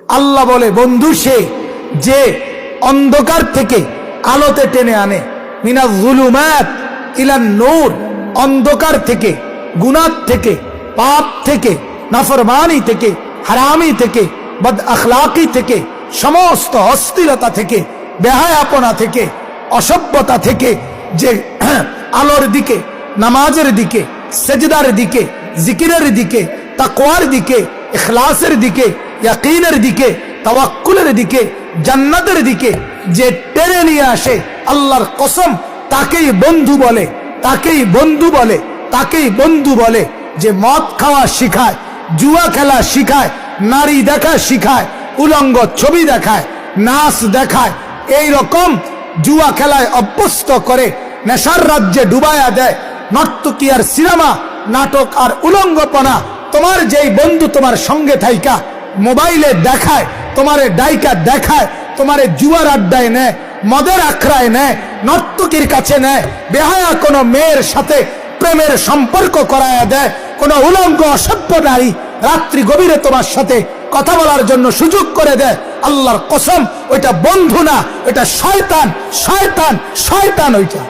আল্লাহ বলে বন্ধু সে যে অন্ধকার থেকে আলোতে টেনে আনে, মিনাজ যুলুমাত ইলান নূর, অন্ধকার থেকে, গুনাহ থেকে, পাপ থেকে, নাফরমানি থেকে, হারামি থেকে, বদ আখলাকি থেকে, সমস্ত অস্থিরতা থেকে, বেহায়াপনা থেকে, অসভ্যতা থেকে যে আলোর দিকে, নামাজের দিকে, সেজদার দিকে, জিকিরের দিকে, তাকওয়ার দিকে, ইখলাসের দিকে, ইয়াকিনের দিকে, তাওয়াক্কুলের দিকে, জান্নাতের দিকে যে টেনে নিয়ে আসে, আল্লাহর কসম তাকেই বন্ধু বলে, তাকেই বন্ধু বলে, তাকেই বন্ধু বলে। যে মদ খাওয়া শিখায়, জুয়া খেলা শিখায়, নারী দেখা শিখায়, উলঙ্গ ছবি দেখায়, নাচ দেখায়, এই রকম জুয়া খেলায় অভ্যস্ত করে নেশার রাজ্যে ডুবায়া দেয়, নর্তকী আর সিনেমা, নাটক আর উলঙ্গপনা। তোমার যেই বন্ধু তোমার সঙ্গে থাইকা মোবাইলে দেখায়, তোমারে ডাইকা দেখায়, তোমারে জুয়ার আড্ডায় নেয়, মদের আখড়ায় নেয়, নর্তকীর কাছে নেয়, বেহায়া কোনো মেয়ের সাথে প্রেমের সম্পর্ক করায়া দেয়, কোনো উলঙ্গ অসভ্য নারী রাত্রি গভীরে তোমার সাথে কথা বলার জন্য সুযোগ করে দেয়, আল্লাহর কসম ওইটা বন্ধু না, ওইটা শয়তান, শয়তান, শয়তান ওইটা।